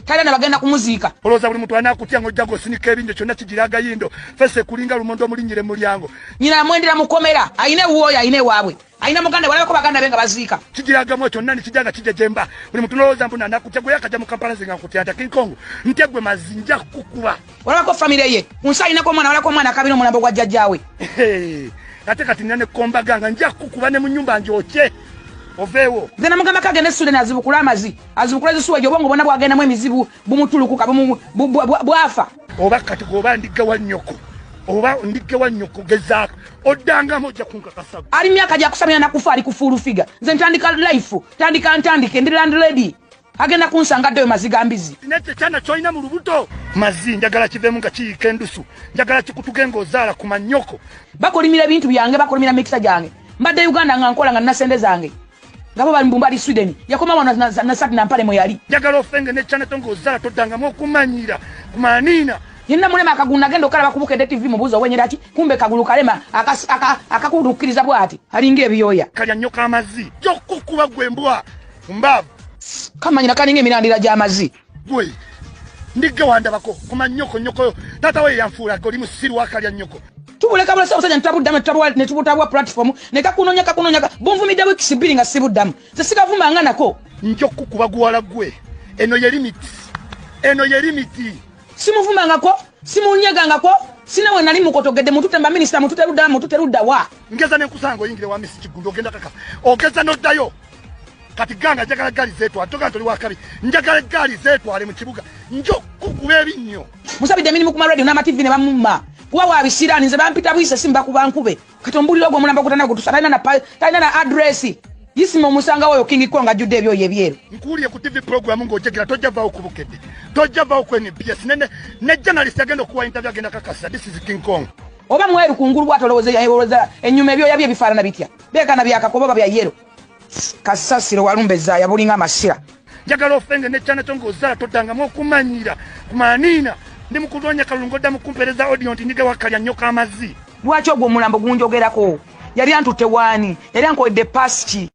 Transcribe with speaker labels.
Speaker 1: tayana bagenda kumuziika
Speaker 2: oloza buli muntu anakutya ngojago sinika ebinjo kyonna kijiraga yindo fese kulinga lumondo mulinyire mulyango
Speaker 1: nyina amwendera mukomera ayine wuoyo ayine waabwe ayina muganda walako baganda benga baziika
Speaker 2: kijiraga mwe kyonna nikijaga kijejemba buli muntu noloza mbuna nakutya gwe yakaja mu Kampala zinga nkutya ata King Kong ntegwe mazinja kukuba
Speaker 1: walako family ye unsaina ko mwana walako mwana kabino mulambo gwa jjajjawe
Speaker 2: ate kati nane komba ganga nja kukuba ne mu nyumba njoche ovewo
Speaker 1: zena mugamba kagende student azibukula amazi azibukula zisuwa jo bongo bona bwagenda mu emizibu bumutulukuka bwafa
Speaker 2: oba kati goba ndiga wa nyoko oba ndike wa nyoko gezaako odanga moja kunkakasa
Speaker 1: ali myaka ja kusamya na kufa ali kufulu figa nze ntandika life tandika ndi landlady agenda kunsanga dde mazigambizi
Speaker 2: nete chana choina mu lubuto mazi njagala kivemu nga kikendusu njagala kikutugengo zala ku manyoko
Speaker 1: bakolimira bintu byange bakolimira mixer jange mbadde Uganda nga nkola nga nasende zange ngabo bali mbumbali Sweden yakoma wana na sati na mpale mo yali
Speaker 2: njagala ofenge ne chana tongo zala todanga mo kumanyira kumanina
Speaker 1: yinna mulema akagunda gendo kala bakubuke TV mubuzo wenyera ati kumbe kagulu kalema akakudukiriza bwati alinga ebiyoya
Speaker 2: kalya nyoka amazi jokukuba gwembwa mbavu
Speaker 1: kama nyina kaninge mirandira ja amazi
Speaker 2: gwe ndige wanda bako kuma nyoko tata we yanfura ko limusiru wakalya nyoko
Speaker 1: tubuleka bula sasa ntabuddamu ne tubutabwa platform ne kakunonya bonvumi dawe kisibiri nga sibuddamu zesikavuma ngana ko
Speaker 2: njokukuba gwala gwe eno ye limiti
Speaker 1: simuvuma ngako simunyaga ngako sinawe nali mukotogedde mututemba minister mututerudda wa
Speaker 2: ngeza ne kusango yingire wa misi kigundo ogenda kaka ogeza noddayo kati ganga njagala gali zetu atoka ntoli wakali njagala gali zetu ali mu kibuga njo kukuba ebinnyo
Speaker 1: musabidde mini mukuma radio n'ama TV ne bamumma kuba wabisirani nze bampita bwise simba kubankube kati ombulira ogwo mulamba kutana gutusana na address yisimo musanga wayo King Kong ajudde ebyo yebyero
Speaker 2: nkuliye ku TV program ng'ojegera tojava okubukedde tojava okweni PS ne journalist agenda okuwa interview agenda kakasa this is King Kong
Speaker 1: oba mweru kungulu bwatolowooza ennyuma ebyo yabye bifaanana bitya beekana byakakoba bya yero kasasiro walumbeza yabulinga amasira
Speaker 2: njagala ofenge ne chana tongo zala todangamu okumanyira kumanina ndi mukudonya kalungo dda mukumpereza audio nti nige wakalya nyoka amazi
Speaker 1: lwaki ogwo omulambo gunjogerako yali antutte waani yali ankoledde pasiki